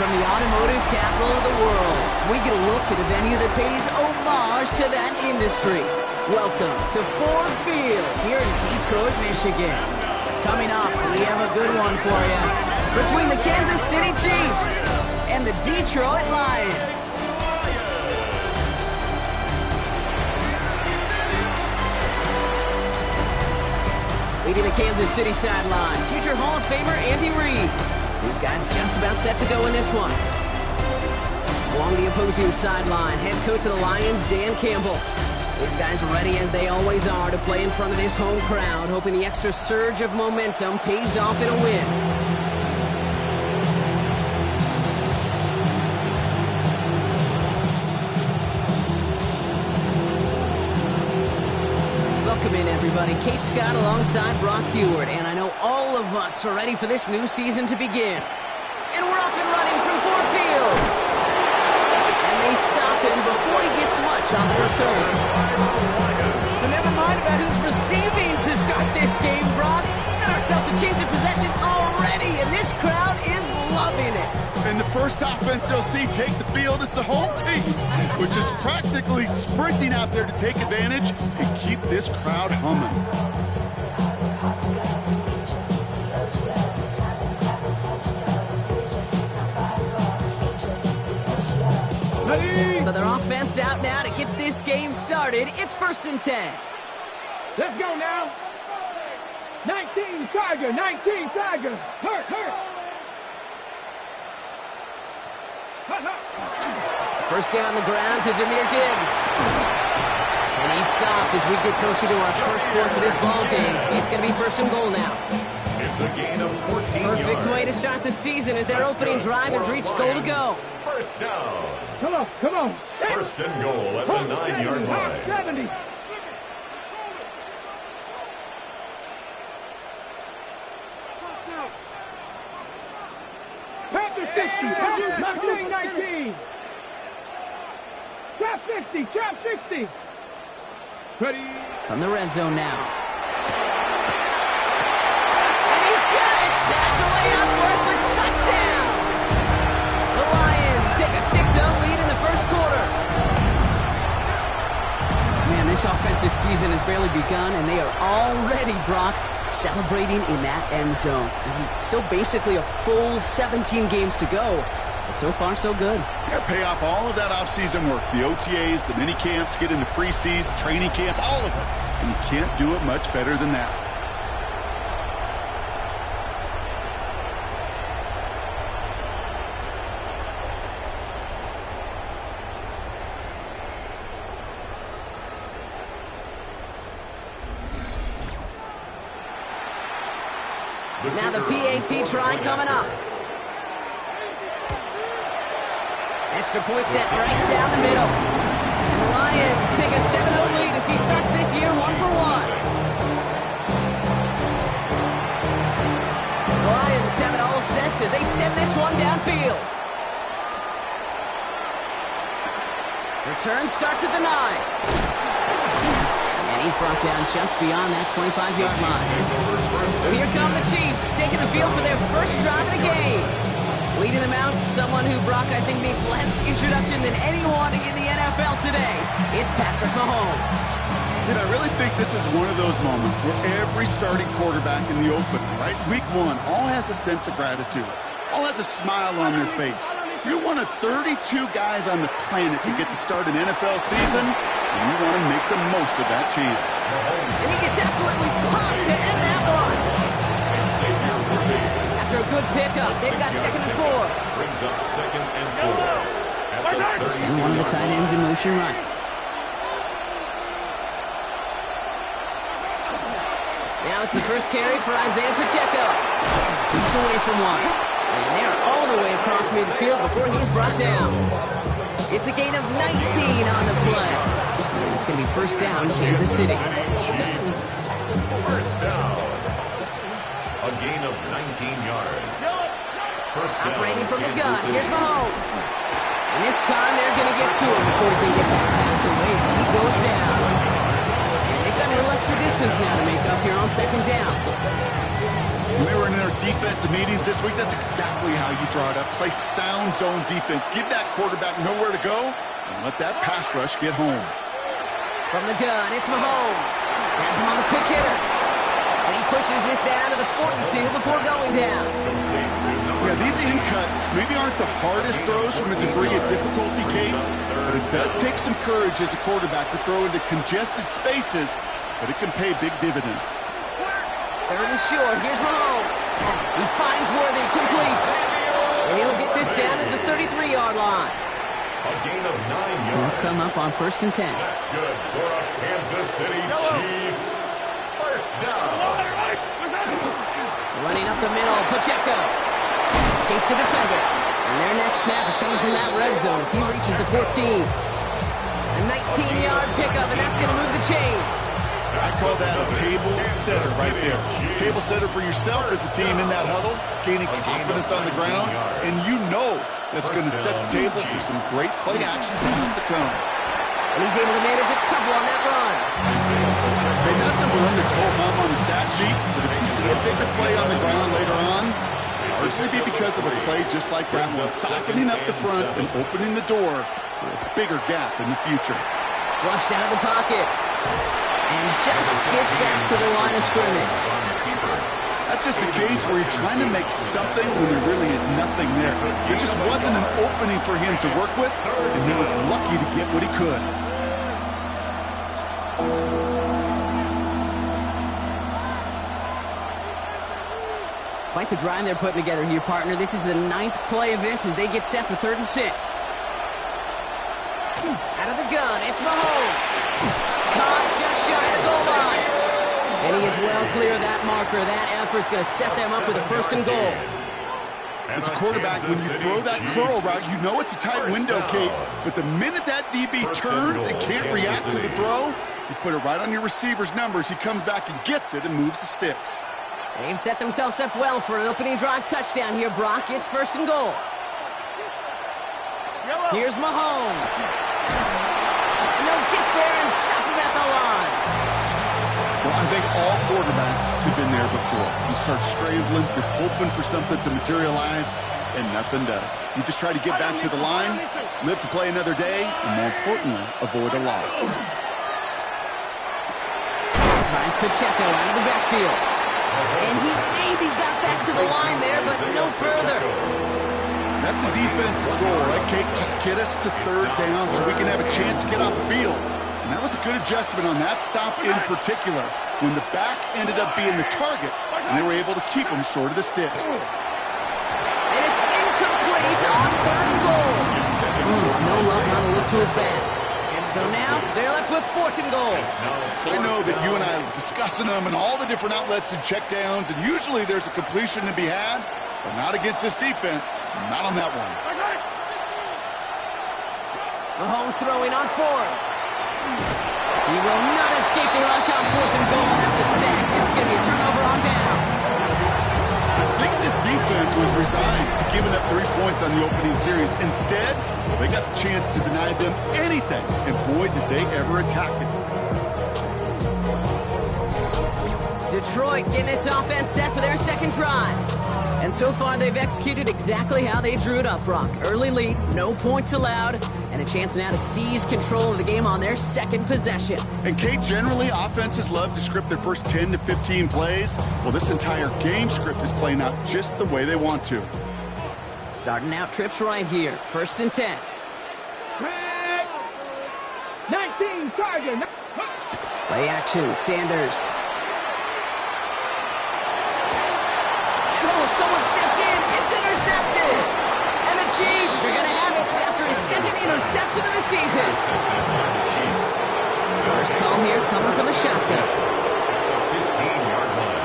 from the automotive capital of the world, we get a look at a venue that pays homage to that industry. Welcome to Ford Field here in Detroit, Michigan. Coming up, we have a good one for you. Between the Kansas City Chiefs and the Detroit Lions. Leading the Kansas City sideline, future Hall of Famer Andy Reid. These guys just about set to go in this one. Along the opposing sideline, head coach of the LionsDen Campbell. These guys ready as they always are to play in front of this home crowd, hoping the extra surge of momentum pays off in a win. Welcome in, everybody. Kate Scott alongside Brock Heward, and I know all of us are ready for this new season to begin. And we're off and running from Ford Field. And they stop him before he gets much on the return. So never mind about who's receiving to start this game, Brock. Got ourselves a change of possession already, and this crowd is loving it. And the first offense you'll see take the field is the home team, which is practically sprinting out there to take advantage and keep this crowd humming. So their offense out now to get this game started. It's 1st and 10. Let's go now. 19 Tiger, 19 Tiger. Hurt. First game on the ground to Jahmyr Gibbs. And he's stopped as we get closer to our first points of this ball game. It's going to be 1st and goal now. It's a gain of 14 Perfect yards. way to start the season as their opening drive has reached goal to go. First down. Come on. 1st and goal at the 9-yard line. 70. Panther 60, 19. Trap 60. Ready. From the red zone now. And he's got it! Snapped away up for it for touchdown! The Lions take a 6-0 lead in the first quarter. Man, this offensive season has barely begun, and they are already, Brock, celebrating in that end zone. I mean, still basically a full 17 games to go. But so far, so good. Yeah, pay off all of that offseason work. The OTAs, the mini camps, get into preseason, training camp, all of it. And you can't do it much better than that. Now the PAT try coming up. Extra point set right down the middle. And the Lions take a 7-0 lead as he starts this year 1-for-1. The Lions have it all set as they send this one downfield. Return starts at the 9. And he's brought down just beyond that 25-yard line. So here come the Chiefs, taking the field for their first drive of the game. Leading them out, someone who, Brock, I think needs less introduction than anyone in the NFL today. It's Patrick Mahomes. And I really think this is one of those moments where every starting quarterback in the opener, right? Week 1, all has a sense of gratitude. All has a smile on their face. You're one of 32 guys on the planet to get to start an NFL season, and you want to make the most of that chance. And he gets absolutely pumped to end that one. After a good pickup, they've got 2nd and 4. Brings up 2nd and 4. Send one of the tight ends in motion right. Now it's the first carry for Isaiah Pacheco. Keeps away from one. And they're all the way across midfield before he's brought down. It's a gain of 19 on the play. And it's going to be 1st down, Kansas City. First down. A gain of 19 yards. First down, Operating from the Kansas gun. City. Here's Mahomes. And this time they're going to get to him before he can get that pass away as he goes down. And they've got a little extra distance now to make up here on 2nd down. When they were in their defensive meetings this week, that's exactly how you draw it up. Play sound zone defense. Give that quarterback nowhere to go and let that pass rush get home. From the gun, it's Mahomes. Has him on the quick hitter. And he pushes this down to the 42 before going down. Yeah, these in cuts maybe aren't the hardest throws from a degree of difficulty, Kate, but it does take some courage as a quarterback to throw into congested spaces, but it can pay big dividends. Third and short, here's Mahomes. He finds Worthy, complete. And he'll get this down to the 33-yard line. A gain of 9 yards. He'll come up on 1st and 10. That's good for a Kansas City Chiefs. First down. Running up the middle, Pacheco. Escapes the defender. And their next snap is coming from that red zone as he reaches the 14. A 19-yard pickup, and that's going to move the chains. I call that a table setter right there. Table setter for yourself as a team in that huddle, gaining confidence on the ground, and you know that's going to set the table for some great play action pass to come. And he's able to manage a couple on that run. Hey, that's a run that's hold hum on the stat sheet, but if you see a bigger play on the ground later on, it'll largely be because of a play just like that one, softening up the front and opening the door for a bigger gap in the future. Flushed out of the pocket. And just gets back to the line of scrimmage. That's just a case where you're trying to make something when there really is nothing there. There just wasn't an opening for him to work with, and he was lucky to get what he could. Quite the drive they're putting together here, partner. This is the 9th play of inch as they get set for 3rd and 6. Out of the gun, it's Mahomes. Caught just shy of the goal line. And he is well clear of that marker. That effort's going to set them up with a 1st and goal. As a quarterback, when you throw that curl route, you know it's a tight window, Kate. But the minute that DB turns and can't react to the throw, you put it right on your receiver's numbers. He comes back and gets it and moves the sticks. They've set themselves up well for an opening drive touchdown here, Brock. It's 1st and goal. Here's Mahomes. And they'll get there and stop him at the line. Well, I think all quarterbacks have been there before. You start scrambling, you're hoping for something to materialize, and nothing does. You just try to get back to the line, live to play another day, and more importantly, avoid a loss. Finds Pacheco out of the backfield. And he maybe got back to the line there, but no further. That's a defense's goal, right, Kate? Just get us to 3rd down so we can have a chance to get off the field. And that was a good adjustment on that stop in particular, when the back ended up being the target, and they were able to keep him short of the sticks. And it's incomplete on 3rd and goal. No luck on the look to his back. So now they're left with 4th and goal. I know that you and I are discussing them and all the different outlets and checkdowns, and usually there's a completion to be had, but not against this defense. Not on that one. Mahomes throwing on 4th. He will not escape the rush on 4th and goal. That's a sack. This is going to be a turnover on downs. I think this defense was resigned to giving up 3 points on the opening series. Instead, well, they got the chance to deny them anything, and boy, did they ever attack it. Detroit getting its offense set for their 2nd drive. And so far, they've executed exactly how they drew it up, Brock. Early lead, no points allowed, and a chance now to seize control of the game on their 2nd possession. And, Kate, generally, offenses love to script their first 10 to 15 plays. Well, this entire game script is playing out just the way they want to. Starting out trips right here. 1st and 10. 19, target. Play action, Sanders. Someone stepped in. It's intercepted. And the Chiefs are going to have it after his 2nd interception of the season. First call here coming from the shotgun. 15-yard line.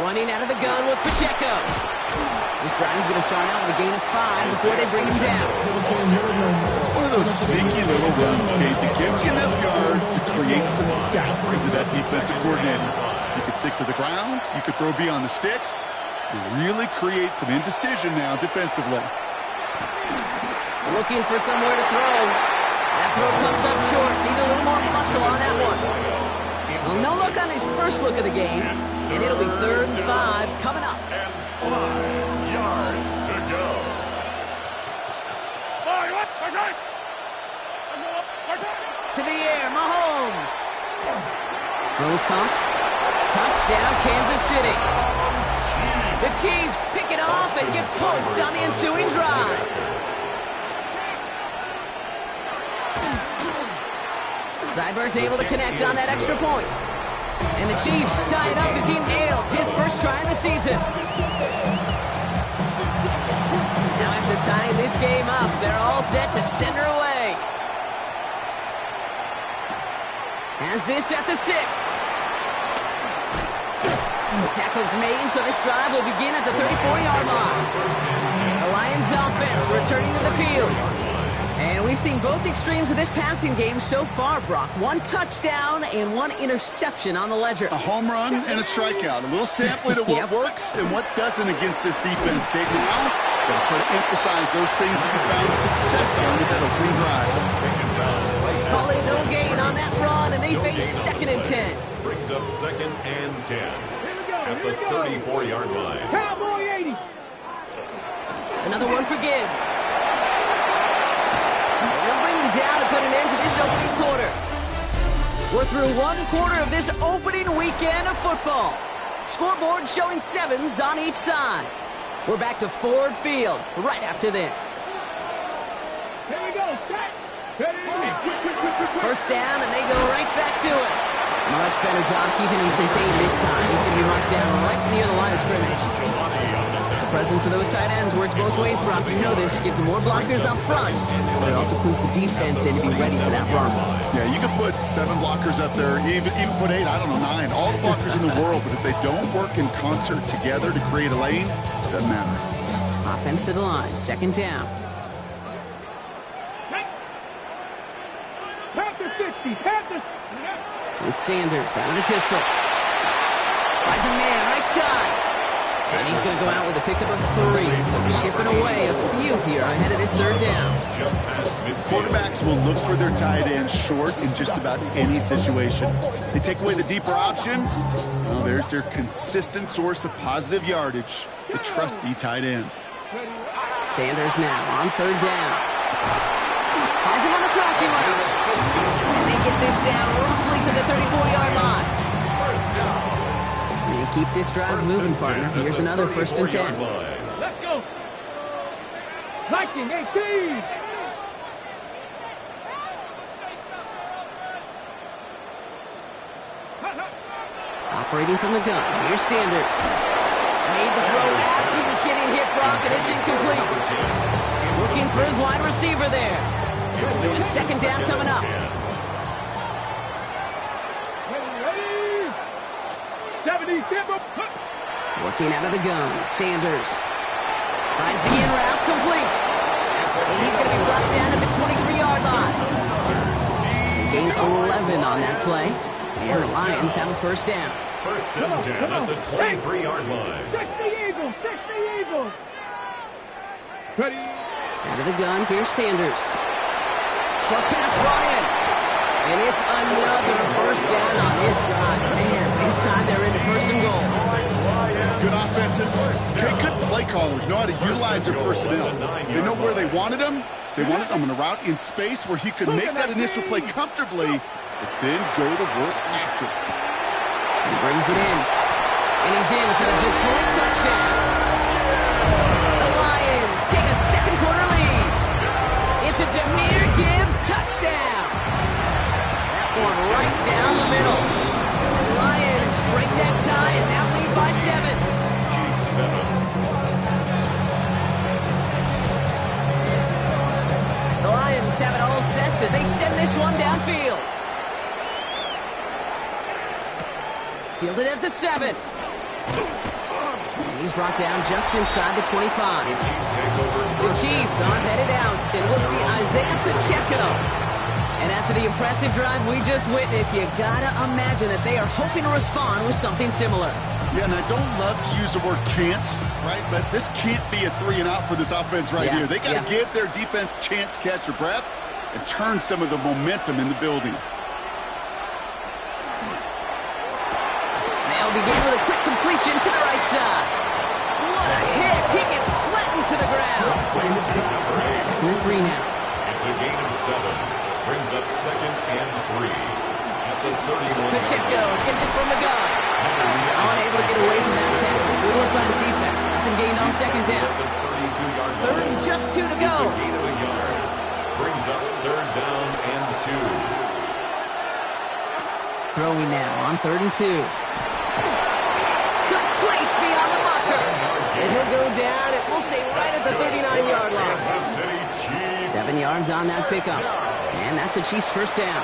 Running out of the gun with Pacheco. This drive is going to start out with a gain of 5 before they bring him down. It's one of those sneaky little runs, Kate, that gives you enough yard to create some doubt into that defensive coordinator. You could stick to the ground. You could throw beyond the sticks. You really create some indecision now defensively. Looking for somewhere to throw. That throw comes up short. Need a little more muscle on that one. Well, no look gotten his first look of the game, and it'll be 3rd and 5 coming up. And 5 yards to go. To the air, Mahomes. Throws caught. Touchdown, Kansas City. The Chiefs pick it off and get points on the ensuing drive. Seibert's able to connect on that extra point. And the Chiefs tie it up as he nails his first try of the season. Now after tying this game up, they're all set to send her away. Has this at the 6. The tackle's made, so this drive will begin at the 34-yard line. The Lions offense returning to the field. And we've seen both extremes of this passing game so far, Brock. 1 touchdown and 1 interception on the ledger. A home run and a strikeout. A little sampling of what works and what doesn't against this defense, Kate. Now, got to try to emphasize those things that you found success on with that opening drive. Calling no gain on that run, and they face 2nd and 10. Brings up 2nd and 10 at the 34-yard line. Cowboy 80. Another one for Gibbs. They'll bring him down to put an end to this opening quarter. We're through 1 quarter of this opening weekend of football. Scoreboard showing 7s on each side. We're back to Ford Field right after this. Here we go. Set. First down, and they go right back to it. Much better job keeping him contained this time. He's going to be marked down right near the line of scrimmage. The presence of those tight ends works both ways, Brock. You know this. Gives them more blockers up front, but it also clues the defense in to be ready for that run. Yeah, you can put 7 blockers up there, even put 8, I don't know, 9. All the blockers in the world, but if they don't work in concert together to create a lane, it doesn't matter. Offense to the line. 2nd down. With Sanders out of the pistol. Finds a man right side. And he's going to go out with a pickup of 3. So chipping away a few here ahead of this 3rd down. Quarterbacks will look for their tight end short in just about any situation. They take away the deeper options. Well, there's their consistent source of positive yardage, the trusty tight end. Sanders now on 3rd down. Finds him on the crossing route. And they get this down roughly to the 34-yard line. And keep this drive moving, partner. Here's another 1st and 10. Let's go. Viking 18. Operating from the gun. Here's Sanders. Made the throw as he was getting hit, Brock, and it's incomplete. Looking for his wide receiver there. So it's 2nd down coming up. Working out of the gun. Sanders finds the in route complete. And he's going to be brought down at the 23-yard line. Gain 11 on that play. And the Lions have a 1st down. 1st and 10 at the 23-yard line. 60 Eagles. 60 Eagles. Ready. Out of the gun. Here's Sanders. Short pass brought in. And it's another 1st down on this drive. Man, this time they're into 1st and goal. Good offenses. Good play callers know how to utilize their personnel. They know where they wanted them. They wanted them on a route in space where he could make that initial play comfortably, but then go to work after it. He brings it in. And he's in for the Detroit touchdown. The Lions take a 2nd quarter lead. It's a Jahmyr Gibbs touchdown. That one right down the middle. The Lions break that tie and now lead by 7. The Lions have it all set as they send this one downfield. Fielded at the 7. And he's brought down just inside the 25. The Chiefs are headed out, and we'll see Isaiah Pacheco. And after the impressive drive we just witnessed, you gotta imagine that they are hoping to respond with something similar. Yeah, and I don't love to use the word can't, right? But this can't be a 3-and-out for this offense right here. They got to give their defense a chance to catch their breath and turn some of the momentum in the building. begin with a quick completion to the right side. What a hit! He gets flattened to the ground. 2nd and 3 now. It's a gain of 7. Brings up 2nd and 3. At the 31. Pacheco gets it from the gun. Unable to get away from that tackle. Good work by the defense. Nothing gained on 2nd down. 3rd and just 2 to go. It's a gain of a yard. Brings up 3rd down and 2. Throwing now on 3rd and 2. Complete beyond the marker. And he'll go down, and we'll say right at the 39-yard line. 7 yards on that pickup. And that's a Chiefs first down.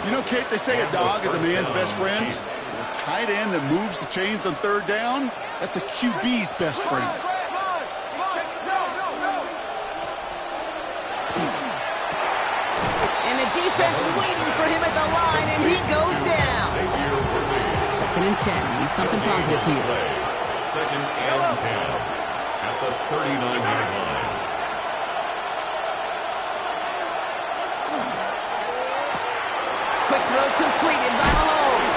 You know, Kate, they say a dog is a man's best friend. A tight end that moves the chains on 3rd down, that's a QB's best friend. And the defense waiting for him at the line, and he goes down. 2nd and 10. Need something positive here. 2nd and 10 at the 39-yard line. Quick throw completed by Mahomes.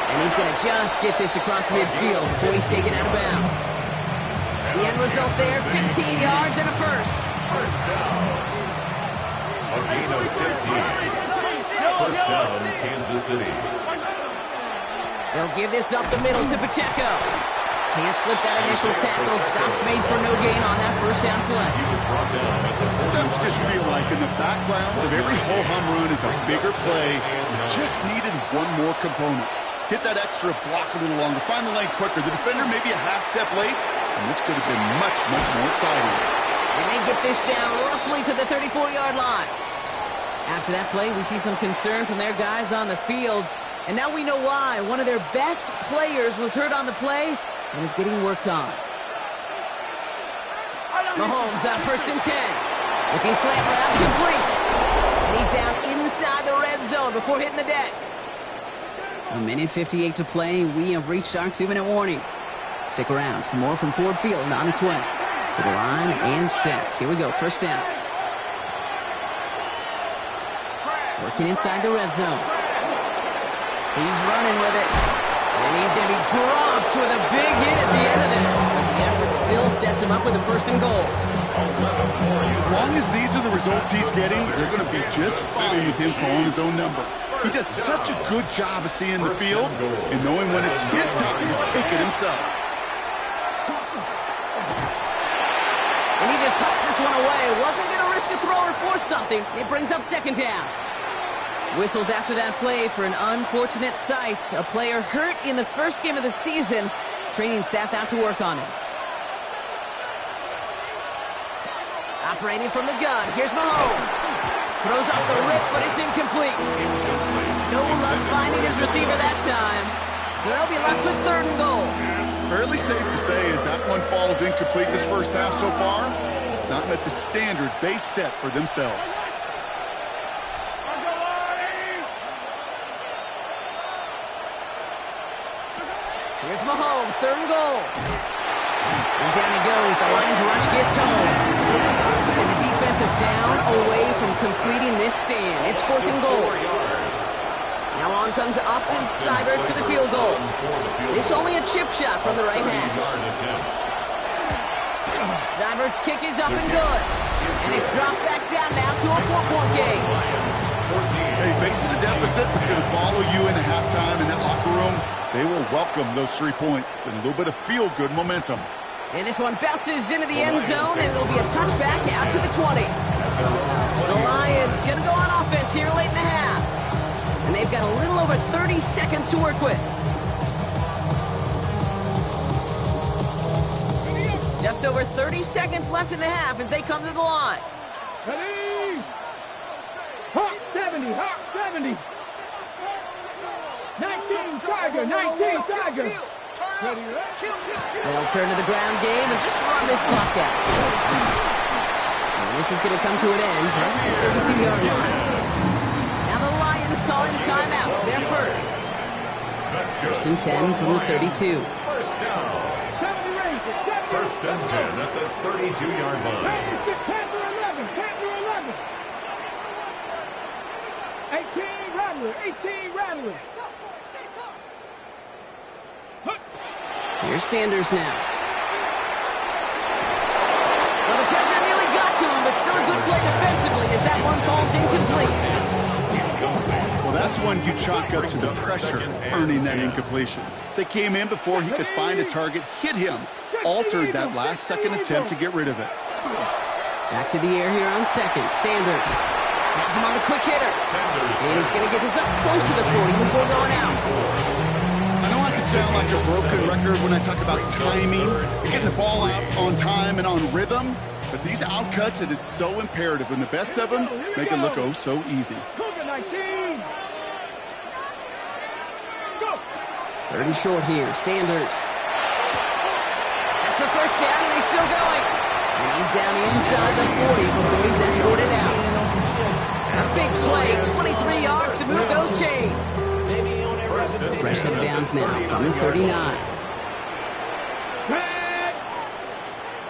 And he's going to just get this across midfield before he's taken out of bounds. The end result there, 15 yards and a first. First down. A gain of 15. First down, Kansas City. They'll give this up the middle to Pacheco. Can't slip that initial tackle. Stops made for no gain on that first down play. He was brought down at the Sometimes just feel like in the background of every ho-hum run is a bigger play. Just needed one more component. Hit that extra block a little longer. Find the lane quicker. The defender maybe a half step late, and this could have been much, much more exciting. And they get this down roughly to the 34-yard line. After that play, we see some concern from their guys on the field. And now we know why. One of their best players was hurt on the play and is getting worked on. Mahomes on 1st and 10. Looking slant route, complete. And he's down inside the red zone before hitting the deck. 1:58 to play. We have reached our 2-minute warning. Stick around. Some more from Ford Field on its way. To the line and set. Here we go. First down. Working inside the red zone. He's running with it. And he's going to be dropped with a big hit at the end of that. But the effort still sets him up with a 1st and goal. As long as these are the results he's getting, they're going to be just fine with him calling his own number. He does such a good job of seeing the field and knowing when it's his time to take it himself. And he just hucks this one away. Wasn't going to risk a throw or force something. It brings up 2nd down. Whistles after that play for an unfortunate sight. A player hurt in the first game of the season. Training staff out to work on him. Operating from the gun. Here's Mahomes. Throws off the rip, but it's incomplete. No luck finding his receiver that time. So they'll be left with 3rd and goal. Fairly safe to say as that one falls incomplete this first half so far, it's not met the standard they set for themselves. Here's Mahomes, 3rd and goal. And down he goes. The Lions rush gets home. And the defensive down away from completing this stand. It's 4th and goal. Now on comes Austin Seibert for the field goal. It's only a chip shot from the right hash. Seibert's kick is up and good. And it's dropped back down now to a 4-point game. Hey, facing a deficit that's going to follow you into halftime in that locker room, they will welcome those 3 points and a little bit of feel-good momentum. And this one bounces into the end zone, and it'll be a touchback out to the 20. The Lions going to go on offense here late in the half. And they've got a little over 30 seconds to work with. Just over 30 seconds left in the half as they come to the line. Ready? Hawk 70, Hawk 70. 19 Tiger, 19 Tiger. Ready, They'll turn to the ground game and just run this clock out. And this is going to come to an end at the 32-yard line. Now the Lions calling a timeout. They're first. 1st and 10 from the 32. First down. 1st and 10 at the 32-yard line. Panther 11, Panther 11. 18 Rattler, 18 Rattler. Here's Sanders now. Well, the pressure nearly got to him, but still a good play defensively as that one falls incomplete. Well, that's one you chalk up to the pressure earning that incompletion. They came in before he could find a target, hit him, altered that last-second attempt to get rid of it. Back to the air here on second. Sanders has him on the quick hitter. And he's going to get this up close to the 40 before going out. I know I could sound like a broken record when I talk about timing and getting the ball out on time and on rhythm, but these outcuts, it is so imperative, and the best of them make it look oh so easy. 3rd and short here. Sanders. That's the first down, and he's still going. And he's down inside the 40 before he's escorted out. A big play, 23 yards to move those chains. So fresh set of downs now from the 39.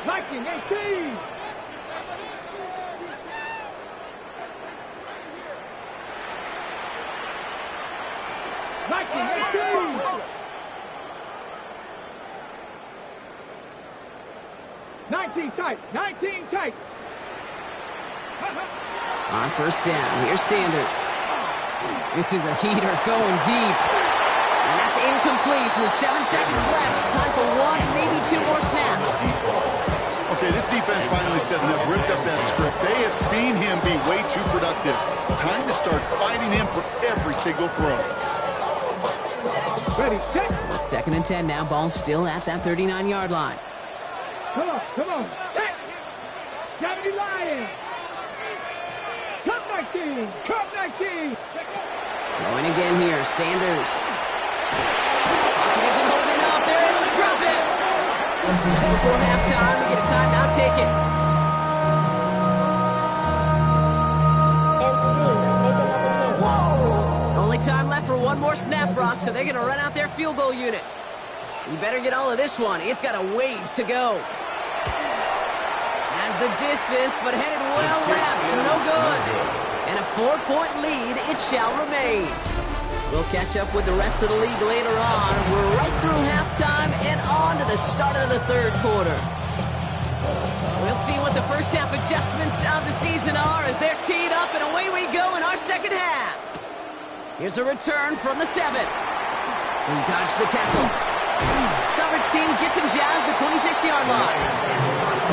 Viking 18. Viking 18. 19 tight. 19 tight. On first down, here's Sanders. This is a heater going deep. And that's incomplete with 7 seconds left. Time for 1, maybe 2 more snaps. Okay, this defense finally said enough, ripped up that script. They have seen him be way too productive. Time to start fighting him for every single throw. Ready, set. So it's 2nd and 10 now. Ball still at that 39-yard line. Come on, come on. Set. 70 Lions. Cup 19. Cup 19. Going again here, Sanders. Pocket isn't holding up. They're able to drop it. Just before halftime, we get a timeout ticket. Only time left for one more snap, Brock, so they're going to run out their field goal unit. You better get all of this one. It's got a ways to go. Has the distance, but headed well left. No good. And a 4-point lead, it shall remain. We'll catch up with the rest of the league later on. We're right through halftime and on to the start of the 3rd quarter. We'll see what the first half adjustments of the season are as they're teed up, and away we go in our 2nd half. Here's a return from the 7. He dodged the tackle. Coverage team gets him down at the 26-yard line.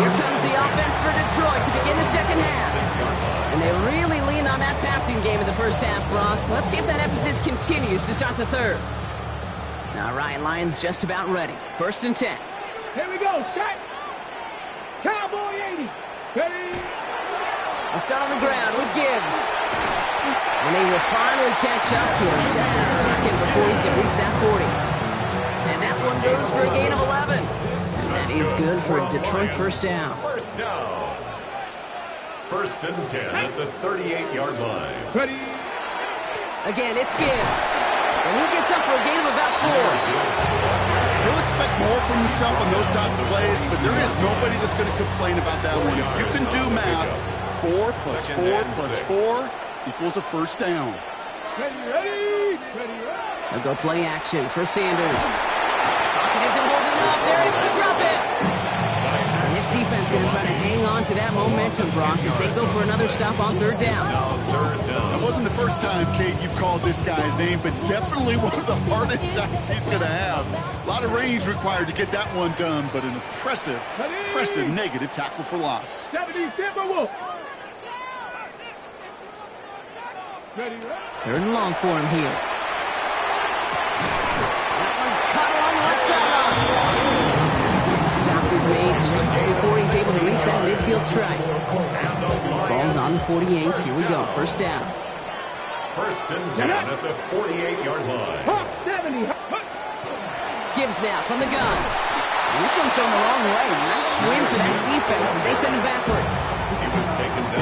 Here comes the offense for Detroit to begin the 2nd half. And they really lean on that passing game in the first half, Brock. Let's see if that emphasis continues to start the 3rd. All right, Lions just about ready. 1st and 10. Here we go. Set. Cowboy 80. Ready. We'll start on the ground with Gibbs. And they will finally catch up to him just a second before he can reach that 40. And that one goes for a gain of 11. And that is good for a Detroit first down. First down. 1st and 10 at the 38-yard line. Ready. Again, it's Gibbs. And he gets up for a gain of about 4. He'll expect more from himself on those type of plays, but there is nobody that's going to complain about that one. If you can do math, 4 plus 4 plus 4 equals a first down. Ready. They'll go play action for Sanders. Pocket isn't holding up. They're able to drop it. And this defense is going to try to hang on to that momentum, Brock, as they go for another stop on 3rd down. That wasn't the first time, Kate, you've called this guy's name, but definitely one of the hardest sacks he's going to have. A lot of range required to get that one done, but an impressive negative tackle for loss. 70 Timberwolves. Ready. 3rd and long for him here. That one's cut along the left sideline. The stop is made just before he's able to reach that midfield strike. Ball's on the 48. Here we go. First down. 1st and 10 at the 48-yard line. 70. Gibbs now from the gun. And this one's going the wrong way. Nice win for that defense as they send him backwards.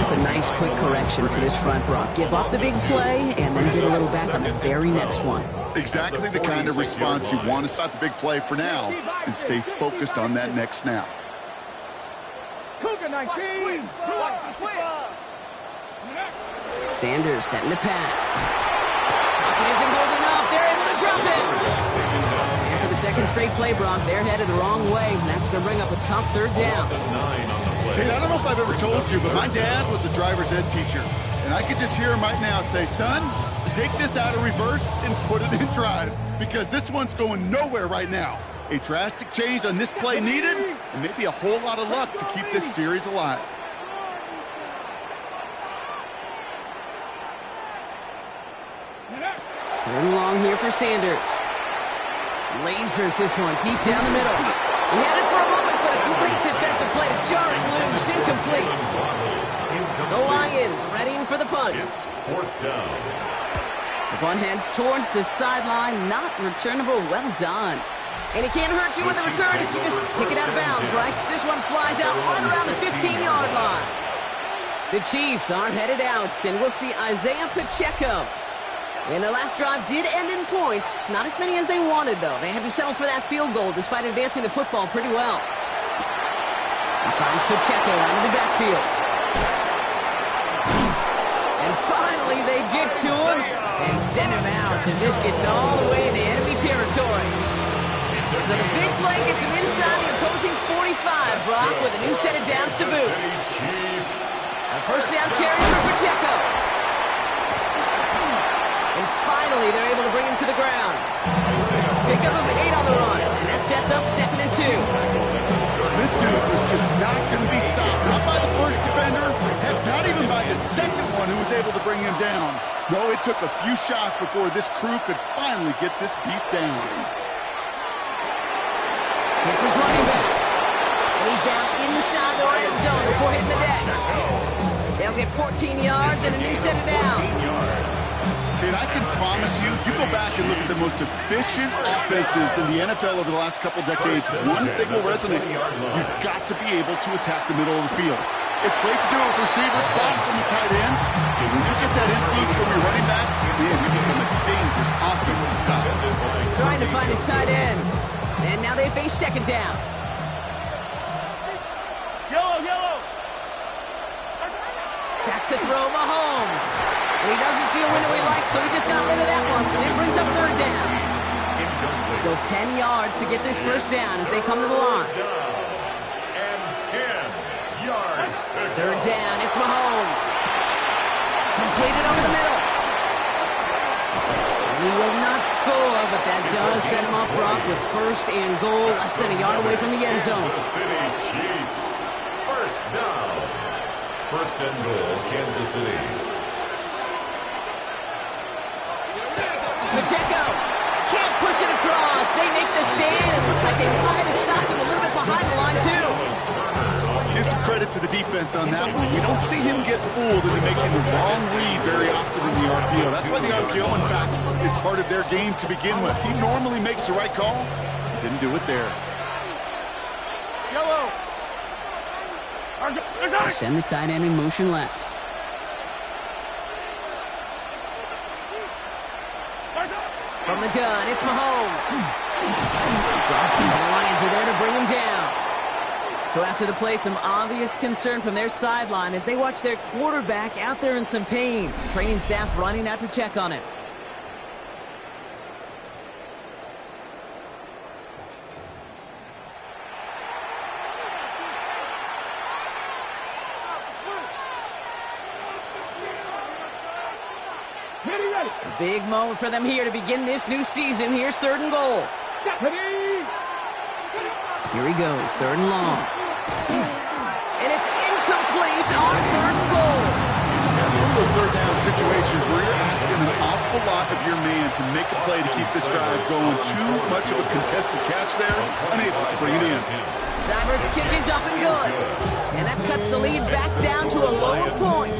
It's a nice quick correction for this front, Brock. Give up the big play and then get a little back on the very next one. Exactly the kind of response you want to stop the big play for now and stay focused on that next snap. Cougar 19. Sanders setting the pass. Pocket isn't holding up. They're able to drop it. And for the 2nd second straight play, Brock. They're headed the wrong way, and that's going to bring up a tough third down. Hey, I don't know if I've ever told you, but my dad was a driver's ed teacher. And I could just hear him right now say, son, take this out of reverse and put it in drive, because this one's going nowhere right now. A drastic change on this play needed, and maybe a whole lot of luck to keep this series alive. Third and long here for Sanders. Lasers this one deep down the middle. He had it for a moment, but a great defensive play to jar it loose. Incomplete. The Lions readying for the punt. It's fourth down. The punt heads towards the sideline. Not returnable. Well done. And it can't hurt you with a return if you just kick it out of bounds, right? So this one flies out right around the 15-yard line. The Chiefs are headed out, and we'll see Isaiah Pacheco. And the last drive did end in points. Not as many as they wanted, though. They had to settle for that field goal despite advancing the football pretty well. He finds Pacheco out of the backfield. And finally, they get to him and send him out as this gets all the way into enemy territory. So the big play gets him inside the opposing 45, Brock, with a new set of downs to boot. A first down carry for Pacheco. And finally, they're able to bring him to the ground. Pickup of 8 on the run, and that sets up 2nd and 2. This dude was just not going to be stopped. Not by the first defender, heck, not even by the second one who was able to bring him down. No, it took a few shots before this crew could finally get this beast down. It's his running back. And he's down inside the red zone before hitting the deck. They'll get 14 yards and a new set of downs. And I can promise you, if you go back and look at the most efficient offenses in the NFL over the last couple decades, one thing will resonate. You've got to be able to attack the middle of the field. It's great to do it with receivers, toss them with tight ends. But when you get that influence from your running backs, man, you become a dangerous offense to stop. Trying to find his tight end. And now they face 2nd down. Yellow. Back to throw Mahomes. And he doesn't see a window he likes, so he just got rid of that one. It brings up 3rd down. So 10 yards to get this first down as they come to the line. And 10 yards to go. 3rd down, it's Mahomes. Completed over the middle. He will not score, but that does set him up, Brock, with 1st and goal, less than a yard away from the end zone. Kansas City Chiefs. First down. 1st and goal, Kansas City. Pacheco can't push it across. They make the stand. It looks like they might have stopped him a little bit behind the line, too. Give some credit to the defense on that one. We don't see him get fooled into making the wrong read very often in the RPO. That's why the RPO, in fact, is part of their game to begin with. He normally makes the right call. Didn't do it there. Yellow. Send the tight end in motion left. From the gun, it's Mahomes. The Lions are there to bring him down. So after the play, some obvious concern from their sideline as they watch their quarterback out there in some pain. Training staff running out to check on him. A big moment for them here to begin this new season. Here's 3rd and goal. Here he goes, 3rd and long. And it's incomplete on 3rd and goal. That's one of those 3rd down situations where you're asking an awful lot of your man to make a play to keep this drive going. Too much of a contested catch there, unable to bring it in. Seibert's kick is up and good. And that cuts the lead back down to a lower point.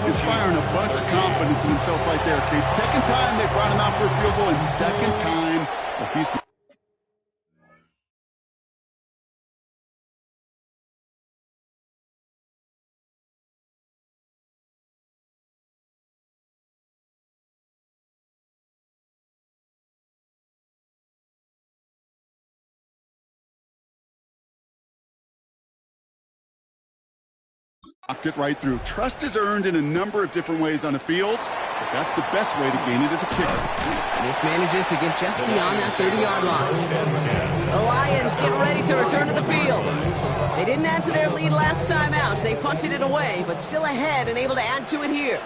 Inspiring a bunch of confidence in himself right there, Kate. 2nd time they brought him out for a field goal, and 2nd time for Houston. Knocked it right through. Trust is earned in a number of different ways on the field, but that's the best way to gain it as a kicker. This manages to get just beyond that 30-yard line. The Lions get ready to return to the field. They didn't add to their lead last time out. They punted it away, but still ahead and able to add to it here.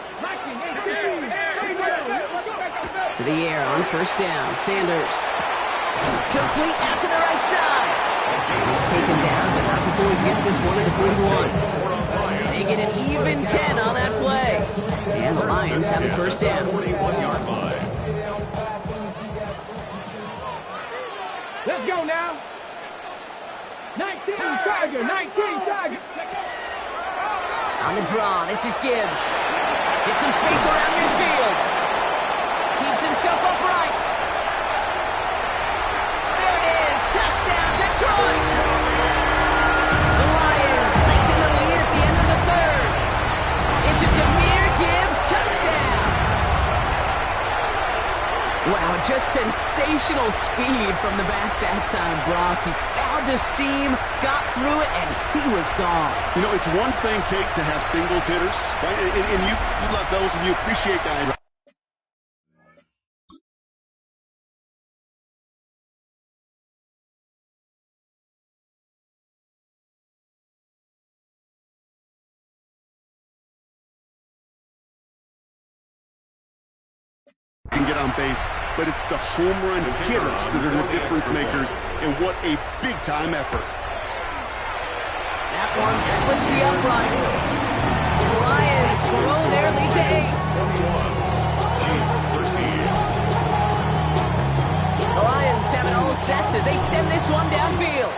To the air on first down. Sanders. Complete out to the right side. He's taken down, but not before he gets this one at the 41. They get an even 10 on that play. And the Lions have a first down. Let's go now. 19 Tiger, 19 Tiger. On the draw, this is Gibbs. Gets some space around midfield. Keeps himself upright. There it is. Touchdown, Detroit. The Lions lengthen the lead at the end of the third. It's a Jahmyr Gibbs touchdown. Wow, just sensational speed from the back that time, Brock. He found a seam, got through it, and he was gone. You know, it's one thing, Kate, to have singles hitters, right? And you love those, and you appreciate guys. Can get on base, but it's the home run hitters that are the difference makers, and what a big-time effort. That one splits the uprights. The Lions grow their lead to 8. The Lions have it all set as they send this one downfield.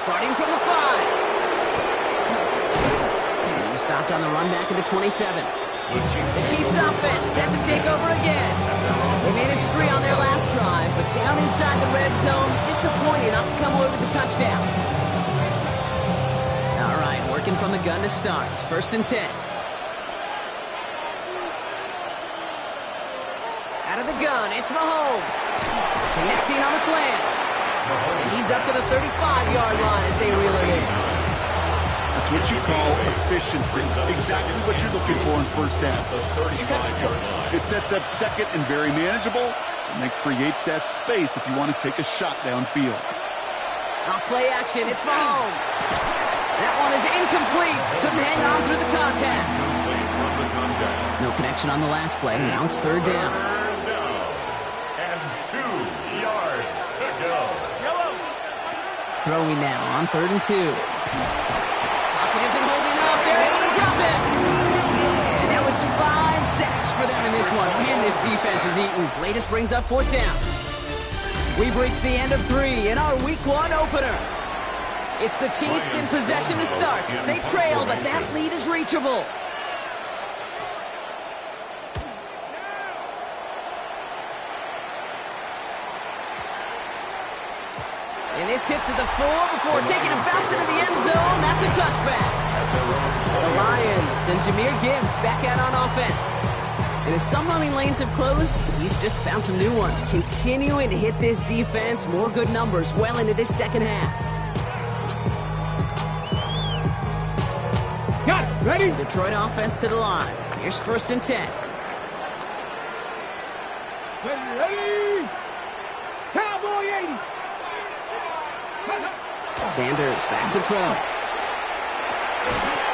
Starting from the 5. He stopped on the run back at the 27. The Chiefs offense set to take over again. They managed 3 on their last drive, but down inside the red zone, disappointed not to come away with a touchdown. All right, working from the gun to start. First and 10. Out of the gun, it's Mahomes. Connecting on the slant. And he's up to the 35-yard line as they reel it in. That's what you call efficiency. Exactly what you're looking for in first down. It sets up second and very manageable, and it creates that space if you want to take a shot downfield. Off play action, it's Mahomes. That one is incomplete. Couldn't hang on through the contact. No connection on the last play. Now it's third down. And 2 yards to go. Throwing now on third and 2. Isn't holding up. They're able to drop it. And now it's 5 sacks for them in this one. Man, this defense is eaten. Latest brings up fourth down. We've reached the end of 3 in our Week 1 opener. It's the Chiefs in possession to start. They trail, but that lead is reachable. And this hits at the 4 before taking a bounce into the end zone. That's a touchback. The Lions and Jahmyr Gibbs back out on offense. And as some running lanes have closed, he's just found some new ones. Continuing to hit this defense. More good numbers well into this second half. Got it. Ready? Detroit offense to the line. Here's first and 10. Ready? Cowboy 80. Sanders back to throw.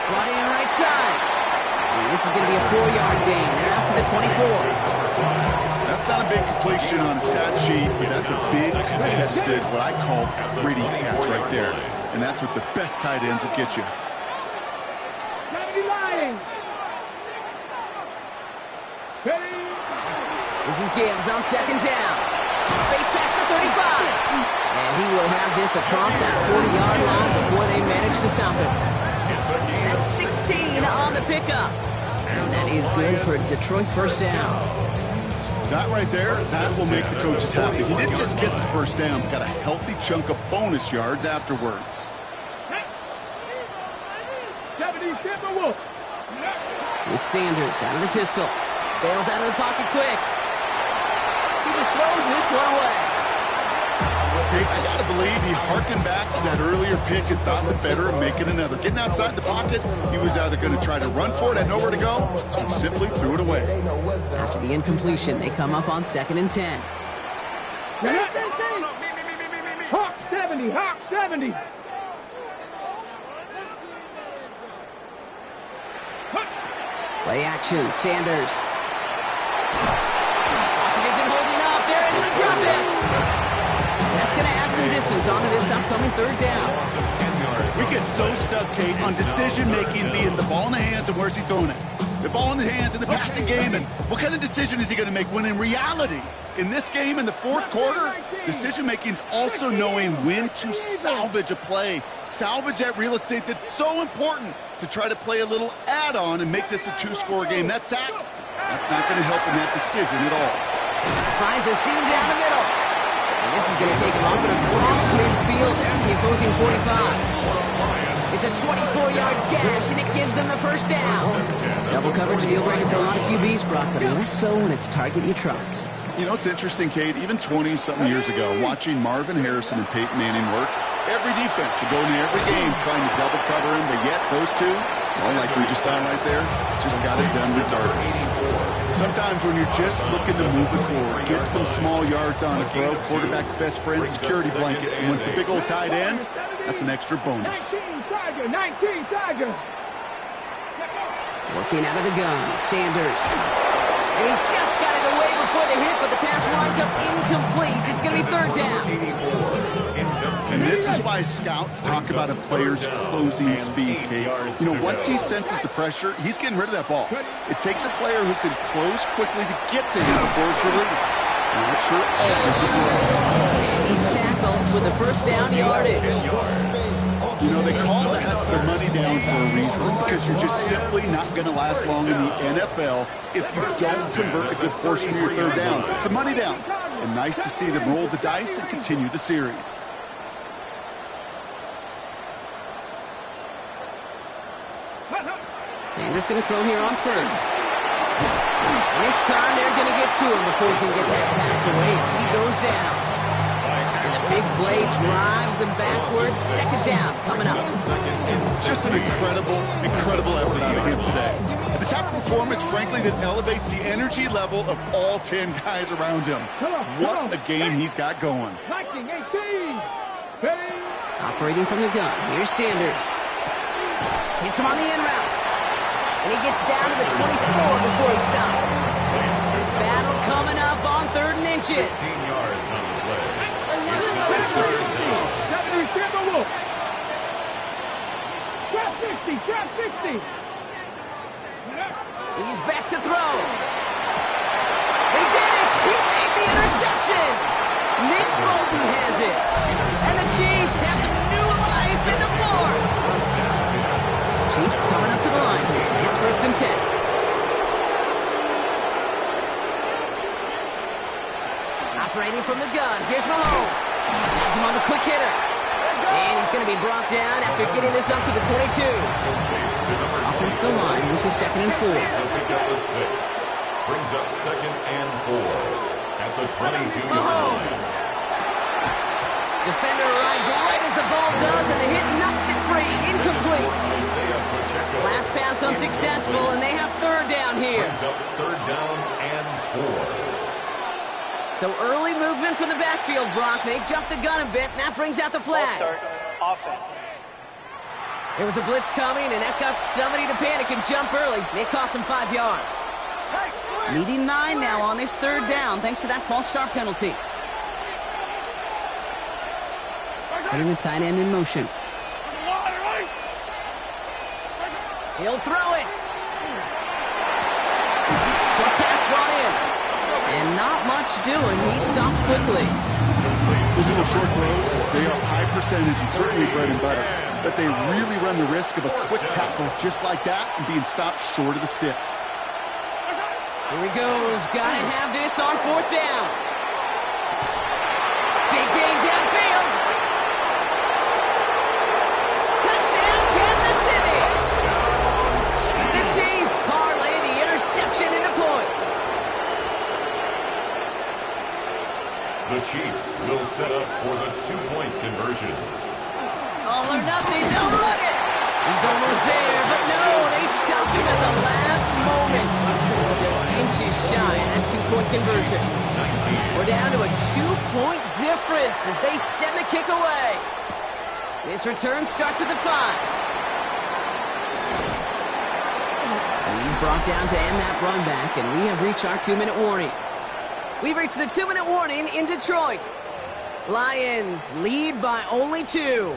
Brought in right side. And this is going to be a 4-yard gain. They're out to the 24. That's not a big completion on a stat sheet, but that's a big contested, what I call gritty catch right there. And that's what the best tight ends will get you. 70 Lions. Ready? This is Gibbs on second down. Face past the 35. And he will have this across that 40-yard line before they manage to stop it. That's 16 on the pickup. And that is good for Detroit first down. That right there, that will make the coaches happy. He didn't just get the first down, but got a healthy chunk of bonus yards afterwards. 70 Timberwolves. With Sanders out of the pistol. Bails out of the pocket quick. He just throws this one away. Hey, I got to believe he harkened back to that earlier pick and thought the better of making another. Getting outside the pocket, he was either going to try to run for it, had nowhere to go, so he simply threw it away. After the incompletion, they come up on 2nd and 10. Hawk 70, Hawk 70. Play action, Sanders. He isn't holding up. They're into the drop in. That's going to add some distance onto this upcoming 3rd down. We get so stuck, Kate, on decision-making being the ball in the hands and where's he throwing it. The ball in the hands in the passing game, and what kind of decision is he going to make when in reality, in this game in the 4th quarter, decision-making is also knowing when to salvage a play, salvage that real estate that's so important to try to play a little add-on and make this a 2-score game. That sack, that's not going to help in that decision at all. Finds a seam down the middle. And this is going to take him up and across midfield there at the opposing 45. It's a 24-yard gash, and it gives them the 1st down. Double coverage deal breaker for a lot of QBs, Brock, but less so when it's a target you trust. You know, it's interesting, Kate, even 20-something years ago, watching Marvin Harrison and Peyton Manning work, every defense would go into every game trying to double cover him, but yet those two, well, like we just saw right there, just got it done regardless. Sometimes when you're just looking to move it forward, get some small yards on a throw, quarterback's best friend, security blanket, and when it's a big old tight end, that's an extra bonus. 19 Tiger. Working out of the gun, Sanders. And he just got it away before the hit, but the pass winds up incomplete. It's going to be 3rd down. And this is why scouts talk about a player's closing speed, Kate. You know, once he senses the pressure, he's getting rid of that ball. It takes a player who can close quickly to get to him before it's released. And that sure altered the play. And he's tackled with the 1st down yardage. You know, they call that the money down for a reason, because you're just simply not going to last long in the NFL if you don't convert a good portion of your 3rd downs. It's the money down. And nice to see them roll the dice and continue the series. Sanders going to throw here on 1st. And this time they're going to get to him before he can get that pass away as he goes down. And the big play drives them backwards. 2nd down coming up. Just an incredible effort out of him today. At the type of performance, frankly, that elevates the energy level of all 10 guys around him. What a game he's got going. Operating from the gun. Here's Sanders. Hits him on the in route. And he gets down to the 24 before he stopped. Battle coming up on 3rd and inches. 16 yards on the play. Trap 60. He's back to throw. He did it. He made the interception. Nick Bolton has it. And the Chiefs have some new life in the 4th. Chiefs coming up to the line here. It's 1st and 10. Operating from the gun. Here's Mahomes. Has him on the quick hitter. And he's going to be brought down after getting this up to the 22. Offensive line. This is 2nd and 4. Pick up the 6. Brings up 2nd and 4 at the 22-yard line. Defender arrives right as the ball does, and the hit knocks it free. Incomplete. Last pass unsuccessful, and they have 3rd down here. Brings up 3rd down and 4. So early movement from the backfield, Brock. They jumped the gun a bit, and that brings out the flag. Offense. There was a blitz coming, and that got somebody to panic and jump early. It cost them 5 yards. Leading 9 now on this 3rd down, thanks to that false start penalty. Putting the tight end in motion. He'll throw it. Short pass brought in. And not much doing. He stopped quickly. Those little short throws, they are high percentage and certainly bread and butter. But they really run the risk of a quick tackle just like that and being stopped short of the sticks. Here he goes. Got to have this on 4th down. Big gain downfield. Touchdown, Kansas City. The Chiefs parlay the interception into points. The Chiefs will set up for the two-point conversion. All or nothing, they'll run it! He's almost there, but no, they stopped him at the last moment. Just inches shy of that two-point conversion. We're down to a two-point difference as they send the kick away. This return starts at the 5. He's brought down to end that run back, and we have reached our 2-minute warning. We've reached the 2-minute warning in Detroit. Lions lead by only 2.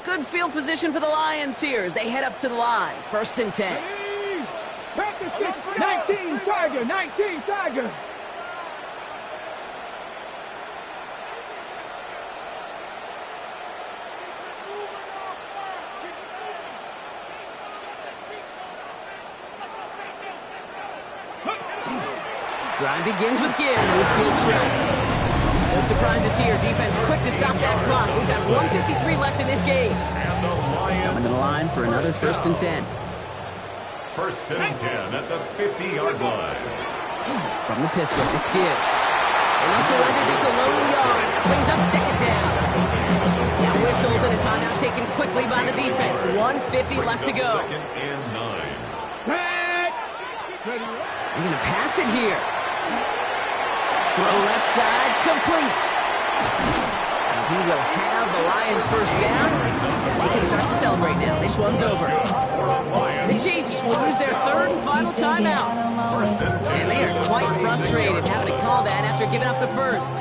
Good field position for the Lions here as they head up to the line. 1st and 10. 19 Tiger, 19 Tiger. Drive begins with Gibbs. Midfield straight. No surprises here. Defense quick to stop that clock. We've got 1:53 left in this game. Coming to the line for another 1st and 10. 1st and 10 at the 50-yard line. From the pistol, it's Gibbs. And they'll surrender just a lone yard. That brings up 2nd down. Now whistles and a timeout taken quickly by the defense. 1:50 left to go. 2nd and 9. They're going to pass it here. Throw left side, complete. And he will have the Lions 1st down. And they can start to celebrate now. This one's over. The Chiefs will use their 3rd and final timeout. And they are quite frustrated having to call that after giving up the 1st.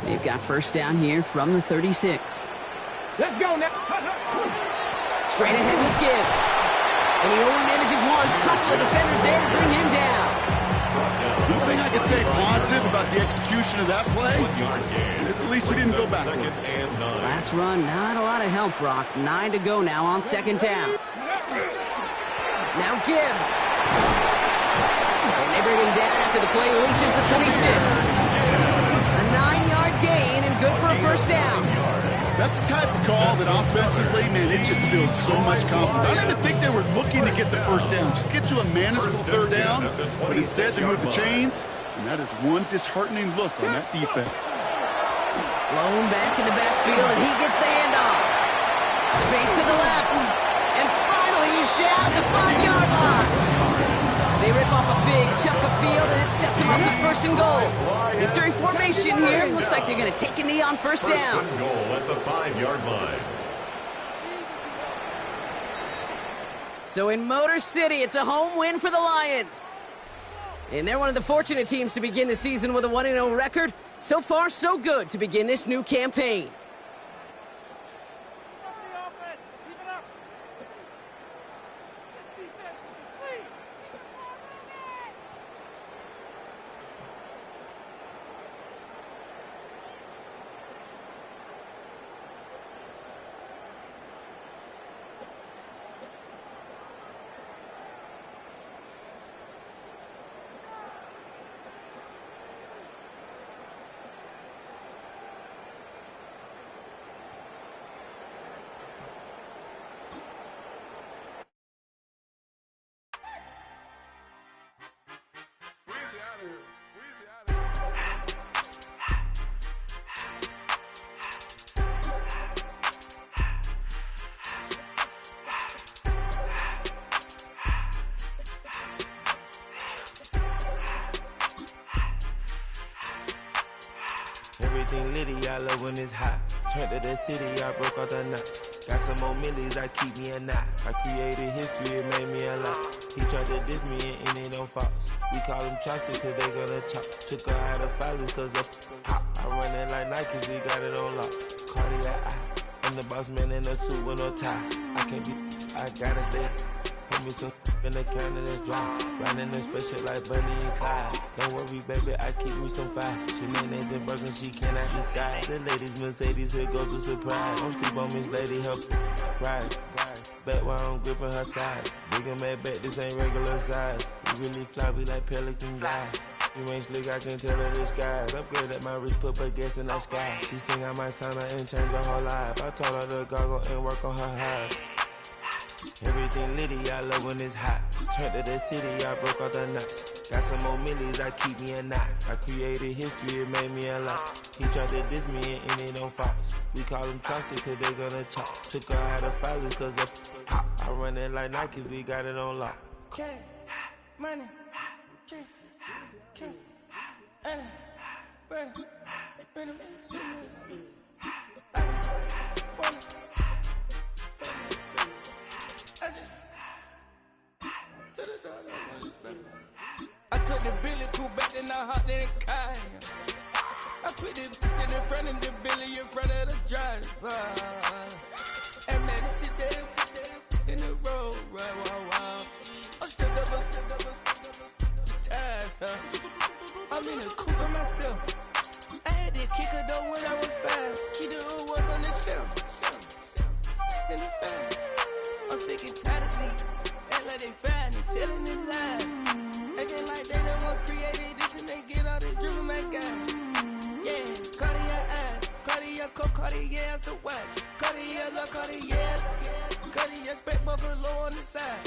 They've got 1st down here from the 36. Let's go now. Straight ahead with Gibbs. And he only manages one. Couple of defenders there to bring him down. One thing I could say positive about the execution of that play is at least he didn't go backwards. Last run, not a lot of help, Brock. 9 to go now on 2nd down. Now Gibbs. And they bring him down after the play reaches the 26. A 9-yard gain and good for a 1st down. That's the type of call that offensively, man, it just builds so much confidence. I don't even think they were looking to get the 1st down. Just get to a manageable 3rd down, but instead they move the chains, and that is one disheartening look on that defense. Blown back in the backfield, and he gets the handoff. Space to the left, and finally he's down the 5-yard line. They rip off a big chunk of field, and it sets him up with 1st and goal. Victory formation here. Looks like they're going to take a knee on 1st down. 1st and goal at the 5-yard line. So in Motor City, it's a home win for the Lions. And they're one of the fortunate teams to begin the season with a 1-0 record. So far, so good to begin this new campaign. Everything litty, I love when it's hot. Turned to the city, I broke out the knot. Got some more millies, I keep me a knot. I created history, it made me a lot. He tried to diss me and it don't false. We call them chopsticks cause they gonna chop. Took her out of filers cause of hop. I run it like Nike, we got it on lock. Cardiac eye. I'm the boss man in a suit with no tie. I can't be, I gotta stay. Hold me some in the counter that's dry. Riding the spaceship like Bunny and Clyde. Don't worry, baby, I keep me some fire. Shenanigans and broken, she cannot decide. The ladies Mercedes, here go to surprise. Don't sleep on Miss Lady, help ride. Back while I'm gripping her side. Big and mad back, this ain't regular size. We really fly, we like pelican guys. You ain't slick, I can tell her disguise. Upgrade at my wrist, put her gas in the sky. She think I might sign her and change her whole life. I told her to goggle and work on her eyes. Everything litty, I love when it's hot. Turned to the city, I broke out the notch. Got some more millies, I keep me a knot. I created history, it made me a lot. He tried to diss me and it don't false. We call them Chaucer cause they gonna chop. Took her out of filers cause of pop. I run it like Nike, we got it on lock. Money, money, I took the Billy cool back and I hopped in the car. I put it in front of the Billy in front of the driver. And man, sit there in the road, right, wow. I'm stepped up, ties, huh? I'm in the coupe by myself. I had to kick her though when I was 5. Keep the old ones on the shelf. In the fire. I'm sick and tired of these. Act like they fine and telling them lies. Acting like they the one created this and they get all this driven my guys. Yeah, Cartier eyes, Cartier coat, Cartier's the watch. Cartier look, Cartier spec buffalo on the side.